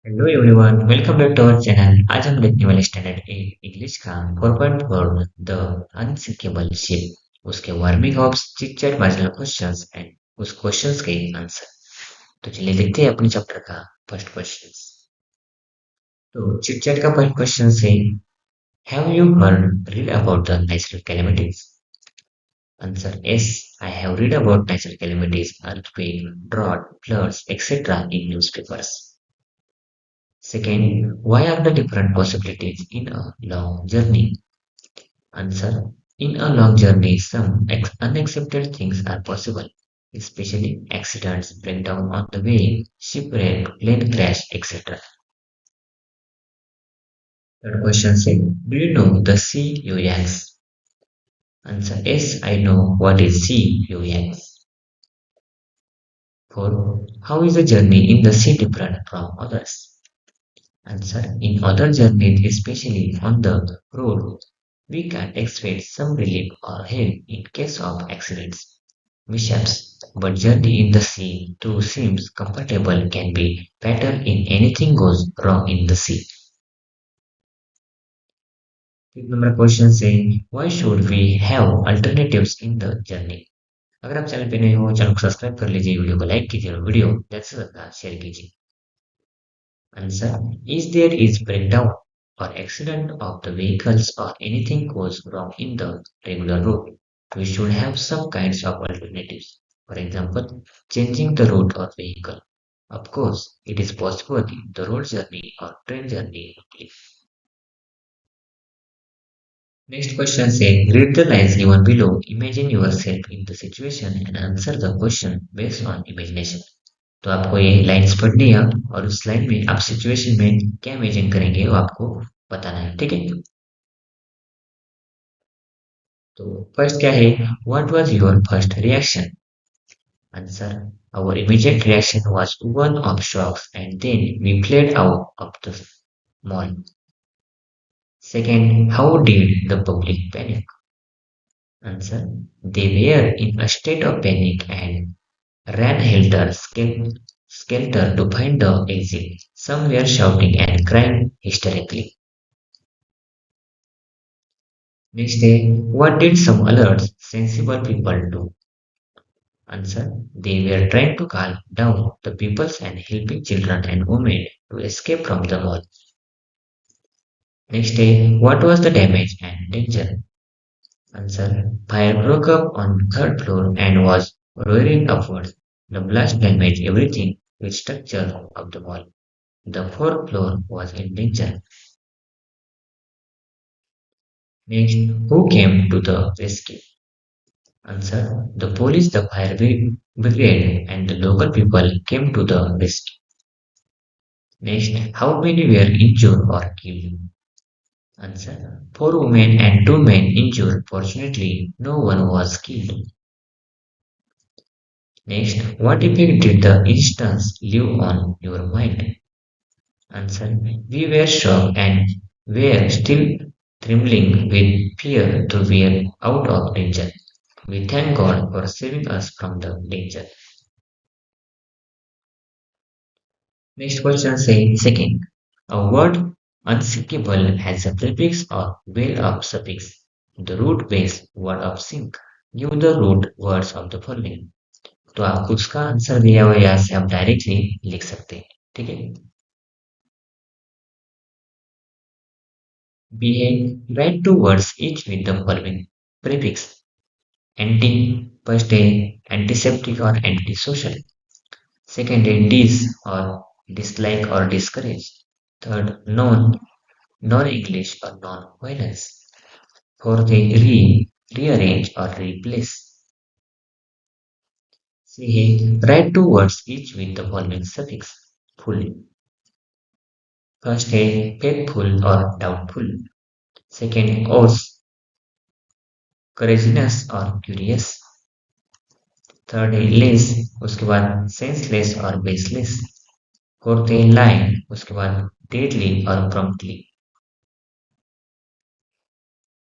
Hello everyone, welcome back to our channel. आज हम देखने वाले स्टैंडर्ड एट इंग्लिश का 4.4 द अनसिंकेबल शिप, उसके warming up, chit chat marginal questions and उस क्वेश्चंस के आंसर। तो चलिए देखते हैं अपने चैप्टर का फर्स्ट क्वेश्चन। तो चिट चैट का फर्स्ट क्वेश्चन है, have you heard read about the natural calamities? Answer, yes, I have read about natural calamities, earthquake, drought, floods, etc. in newspapers. Second, why are the different possibilities in a long journey? Answer, in a long journey, some unaccepted things are possible, especially accidents, breakdown on the way, shipwreck, plane crash, etc. Third question says, do you know the sea UX? Answer, yes, I know what is sea UX. Four, how is the journey in the sea different from others? Answer, in other journeys, especially on the road, we can expect some relief or help in case of accidents, mishaps, but journey in the sea too seems comfortable can be better in anything goes wrong in the sea. फिर number question से, why should we have alternatives in the journey? अगर आप channel पे नए हो, channel को subscribe कर लीजिए, वीडियो को लाइक कीजिए और वीडियो ज्यादा से ज्यादा शेयर कीजिए। Answer, is there is breakdown or accident of the vehicles or anything goes wrong in the regular route, we should have some kinds of alternatives. For example, changing the route or vehicle. Of course, it is possible in the road journey or train journey only. Next question says, read the lines given below, imagine yourself in the situation and answer the question based on imagination. तो आपको ये lines पढ़नी है और उस line में आप situation में क्या इमेजिन करेंगे वो आपको बताना है, ठीक है? तो फर्स्ट क्या है, what was your first reaction? Answer, our immediate reaction was one of shocks and then we fled out of the mall. Second, how did the public panic? Answer, they were in a state of panic and ran helter-skelter to find the exit. Some were shouting and crying hysterically. Next day, what did some alert, sensible people do? Answer, they were trying to calm down the peoples and helping children and women to escape from the mall. Next day, what was the damage and danger? Answer, fire broke up on the third floor and was roaring upwards. The blast damaged everything with structure of the wall. The fourth floor was in danger. Next, who came to the rescue? Answer, the police, the fire brigade, and the local people came to the rescue. Next, how many were injured or killed? Answer, four women and two men injured. Fortunately, no one was killed. Next, what effect did the instance leave on your mind? Answer, we were shocked and were still trembling with fear to be out of danger. We thank God for saving us from the danger. Next question says, second, a word unsinkable has a prefix or well of suffix. The root base word of sink. Give the root words of the following. तो आपको उसका answer दिया हुआ है, यहाँ से आप directly लिख सकते हैं, ठीक है? बी है, write two words each with the following prefix. Anti, first है एंटीसेप्टिक और एंटी सोशल, सेकेंड है डिस और डिसलाइक और discourage, third non, non English और नॉन वायलेंस, फोर्थ है रीअरेंज और रिप्लेस, सी है write two words each with the following suffix. Full, first है फेथफुल और डाउटफुल, सेकेंड ओस, करेजिनस और क्यूरियस, थर्ड है लेस, उसके बाद सेंसलेस और बेसलेस, फोर्थ है लाइन, उसके बाद डेडली और प्रॉम्प्टली।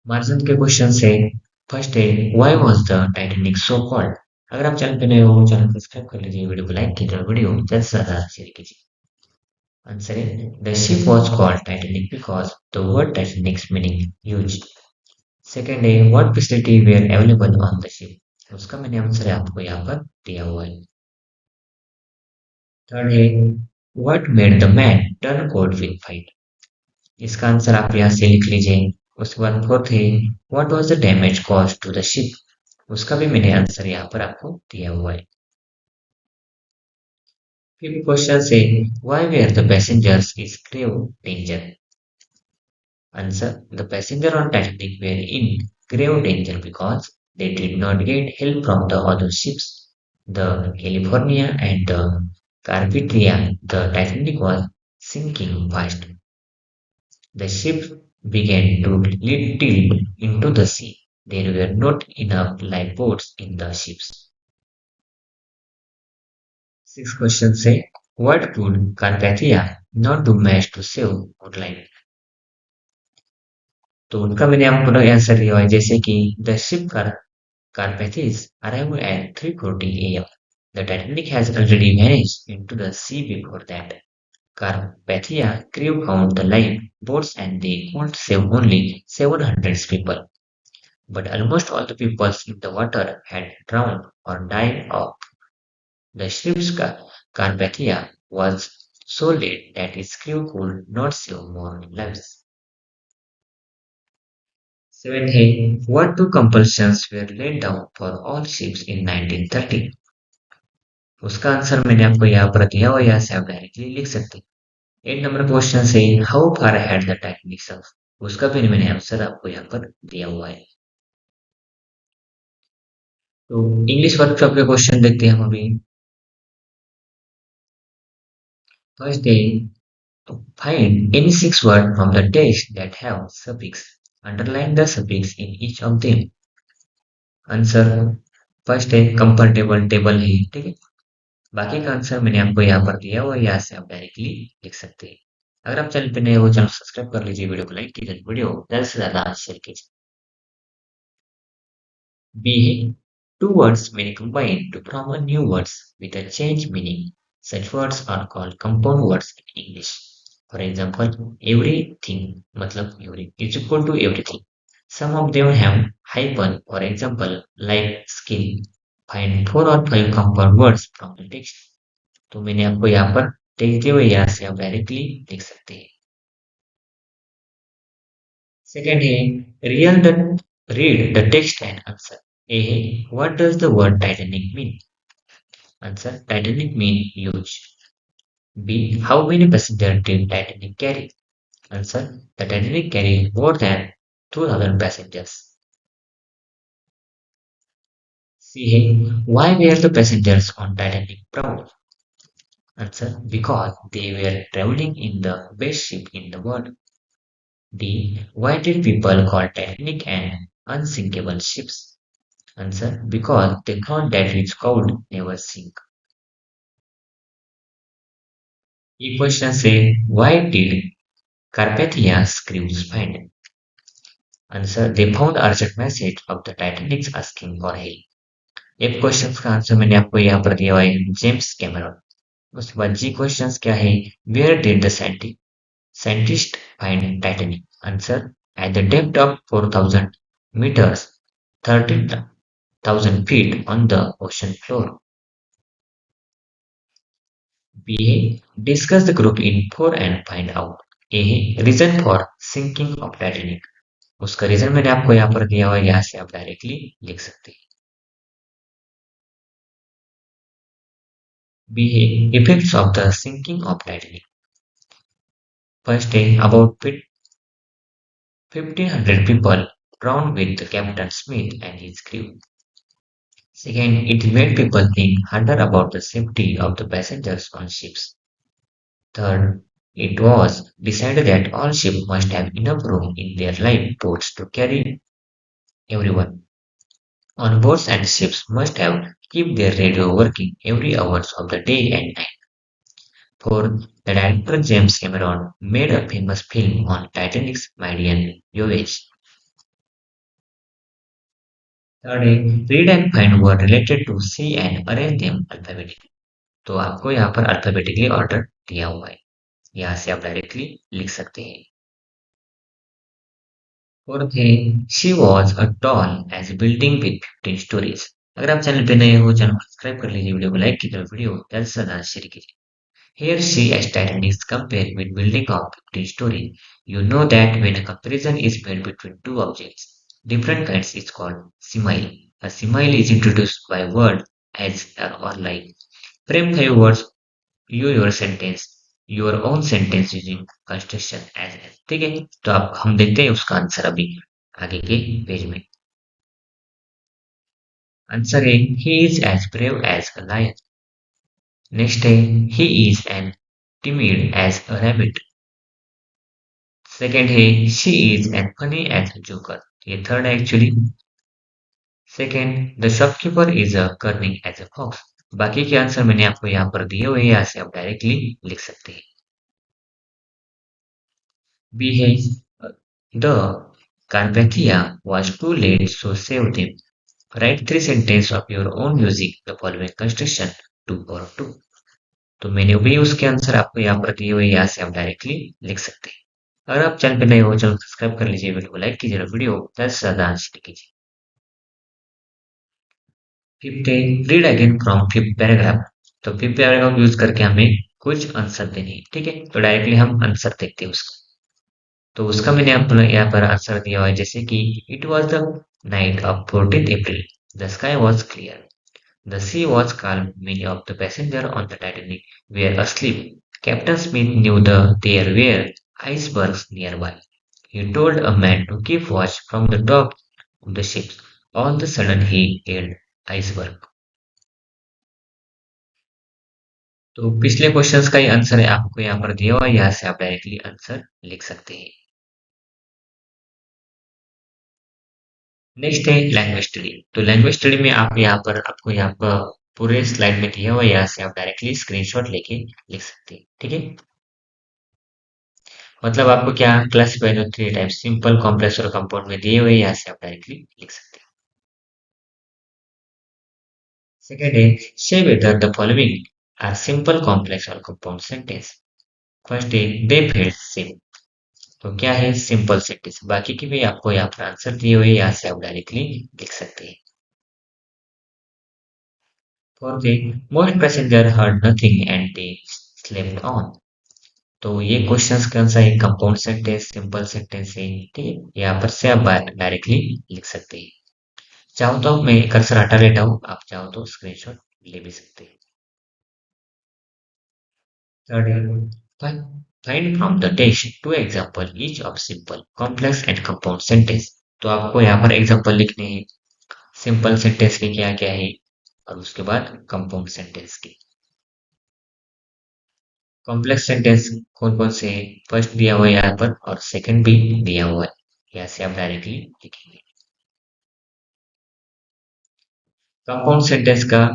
मार्जिन के क्वेश्चन है, फर्स्ट है why was the Titanic so called? अगर आप चैनल पे नए हो, चैनल को सब्सक्राइब कर लीजिए, वीडियो को लाइक कीजिए और वीडियो ज्यादा से ज्यादा शेयर कीजिए। Answer A. The ship was called Titanic because the word Titanic's meaning huge. Second है what facility were available on the ship उसका मैंने आंसर है आपको यहाँ पर दिया हुआ है थर्ड है what made the man turn cold with fight इसका आंसर आप यहाँ से लिख लीजिए उसके बाद फोर्थ है what was the damage cause to the ship उसका भी मैंने आंसर यहाँ पर आपको दिया हुआ है फिफ्थ क्वेश्चन से why were the passengers is grave danger Answer: The passengers on Titanic were in grave danger because they did not get help from the other ships. The California and the Carpathia, the Titanic was sinking fast. The ship began to tilt into the sea. There were not enough lifeboats in the ships. Sixth question say, what could Carpathia not do much to save online? तो उनका मैंने आपको answer दिया हुआ है जैसे कि the ship Carpathis arrived at 3:40 a.m. The Titanic has already vanished into the sea before that. Carpathia crew found the lifeboats and they could save only 700 people. But almost all the people in the water had drowned or died off. The ship's Carpathia was so late that its crew could not save more lives. 7 है what two compulsions were laid down for all ships in 1930 उसका answer मैंने आपको यहाँ पर दिया हुआ यहाँ से आप डायरेक्टली लिख सकते हैं 8 नंबर क्वेश्चन से how far had the Titanic sunk उसका भी मैंने आंसर आपको यहाँ पर दिया हुआ है तो इंग्लिश वर्कशॉप के क्वेश्चन देखते हैं हम अभी first day find any six words from the text that have suffix underline the suffix in each of them answer first है कंफर्टेबल टेबल है ठीक है बाकी का आंसर मैंने आपको यहाँ पर दिया हुआ है यहाँ से आप डायरेक्टली लिख सकते हैं अगर आप चैनल पे नए हो चैनल सब्सक्राइब कर लीजिए वीडियो को लाइक कीजिए वीडियो ज्यादा से ज्यादा शेयर कीजिए B. Two words may combine to form a new words with a change meaning. Such words are called compound words in English. For example, everything matlab every is equal to everything. Some of them have hyphen, for example, like skin. Find four or five compound words from the text. तो मैंने आपको यहाँ पर text दिया हुआ है यहाँ से आप डायरेक्टली लिख सकते हैं सेकेंड है read the text and answer. A. What does the word Titanic mean? Answer. Titanic mean huge. B. How many passengers did Titanic carry? Answer. The Titanic carried more than 2,000 passengers. C. Why were the passengers on Titanic proud? Answer. Because they were traveling in the best ship in the world. D. Why did people call Titanic an unsinkable ship? Answer. Because they thought that which could never sink. A question say, why did Carpathia's crews find? Answer, they found urgent message of the Titanic asking for help. एक question का answer मैंने आपको यहाँ पर दिया हुआ है James Cameron उसके बाद जी क्वेश्चन क्या है where did the scientist find Titanic answer at the depth of 4,000 meters 30,000 feet on the ocean floor. B. Discuss the group in four and find out. A. Reason for sinking of Titanic. उसका reason मैंने आपको यहाँ पर दिया हुआ है यहाँ से आप डायरेक्टली लिख सकते हैं बी है effects of the sinking of Titanic first है about 1,500 people drowned with Captain Smith and his crew. Second, it made people think harder about the safety of the passengers on ships. Third, it was decided that all ships must have enough room in their lifeboats to carry everyone. On boats and ships must have keep their radio working every hours of the day and night. Fourth, the director James Cameron made a famous film on Titanic's Marian voyage. Third है read and find word related to sea and arrange them alphabetically. तो आपको यहाँ पर alphabetically order दिया हुआ है यहाँ से आप डायरेक्टली लिख सकते हैं। फोर्थ है she was a tall as building with 15 stories. अगर आप चैनल पे नए हो, चैनल को सब्सक्राइब कर लीजिए, वीडियो को लाइक कीजिए, वीडियो ज़्यादा से ज़्यादा शेयर कीजिए। Here she stated is compared with building of 15 story. You know that when a comparison is made between two objects, different kinds is called simile. A simile is introduced by word as or like. Frame five words, your sentence, your own sentence using construction as. ठीक है, तो आप हम देखते हैं उसका answer अभी आगे के पेज में। आंसर है he is as brave as a lion. Next है he is as timid as a rabbit. Second है she is as funny as a joker. ये थर्ड है actually. Second the shopkeeper is a cunning as a fox. बाकी के answer मैंने आपको यहाँ पर दिए हुए हैं, यहाँ से आप डायरेक्टली लिख सकते हैं। बी है the Carpathia was too late so save them. Write three sentences of your own using the following construction to or to. तो मैंने भी उसके आंसर आपको यहाँ पर दिए हुए, यहाँ से आप डायरेक्टली लिख सकते हैं। अगर आप चैनल पे नए हो, चैनल सब्सक्राइब कर लीजिए, वीडियो को लाइक कीजिए, वीडियो ज़्यादा से ज़्यादा शेयर कीजिए। फिफ्थ है read again from fifth paragraph. तो फिफ्थ पैराग्राफ यूज करके हमें कुछ आंसर देने हैं, ठीक है। तो डायरेक्टली हम आंसर देखते हैं उसका। तो उसका मैंने अपना यहाँ पर आंसर दिया हुआ है, जैसे कि it was the night of 14th April, the sky was clear, the sea was calm, many of the passengers on the Titanic were asleep. Captain Smith knew there were icebergs nearby. He told a man to keep watch from the top of the ship. All of a sudden he hailed iceberg. तो पिछले questions का ही answer है आपको यहाँ पर दिया हुआ है, यहाँ से आप डायरेक्टली आंसर लिख सकते हैं। नेक्स्ट है लैंग्वेज स्टडी। तो लैंग्वेज स्टडी में आप यहाँ पर आपको यहाँ पर पूरे स्लाइड में दिया हुआ है, यहाँ से आप डायरेक्टली स्क्रीनशॉट लेके लिख सकते हैं, ठीक है। मतलब आपको क्या क्लासिफाई जो थ्री टाइप सिंपल कॉम्प्लेक्स और कंपाउंड में दिए हुए हैं, यहाँ से आप डायरेक्टली लिख सकते हैं। सेकेंड है say whether the following are simple complex और कंपाउंड सेंटेंस। फर्स्ट है दे फेल्ट सेम। तो क्या है सिंपल सेंटेंस, बाकी की भी आपको यहाँ पर आंसर दिए हुए, यहाँ से आप डायरेक्टली लिख सकते हैं। फोर्थ है most passenger heard nothing and they slept on. तो ये क्वेश्चंस कौन सा है, कंपाउंड सेंटेंस सिंपल सेंटेंस है, ठीक है। यहाँ पर से आप डायरेक्टली लिख सकते हैं। चाहो तो मैं कर्सर हटा लेता हूँ, आप चाहो तो स्क्रीनशॉट ले भी सकते हैं। Third find from the text two example each of simple complex and compound sentence. तो आपको यहाँ पर एग्जांपल लिखने हैं सिंपल सेंटेंस के क्या क्या है और उसके बाद कंपाउंड सेंटेंस के। कॉम्प्लेक्स सेंटेंस कौन कौन से है, फर्स्ट दिया हुआ है यहाँ पर और सेकंड भी दिया हुआ है, यहाँ से आप डायरेक्टली लिखेंगे। कंपाउंड सेंटेंस का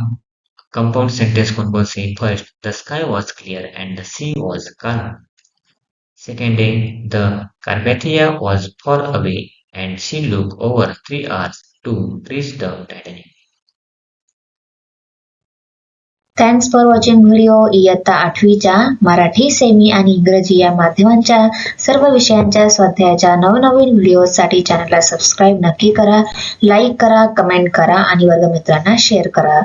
कंपाउंड सेंटेंस कौन कौन से, first the sky was clear and the sea was calm. Second day, the Carpathia was far away and she looked over 3 hours to reach the Titanic. Thanks for watching video. इयत्ता 8वीच्या Marathi, semi आणि इंग्रजी या माध्यमांच्या सर्व विषयांच्या स्वाध्यायाच्या नवनवीन व्हिडिओसाठी चॅनलला subscribe नक्की करा, लाईक करा, कमेंट करा आणि वर्गमित्रांना शेअर करा.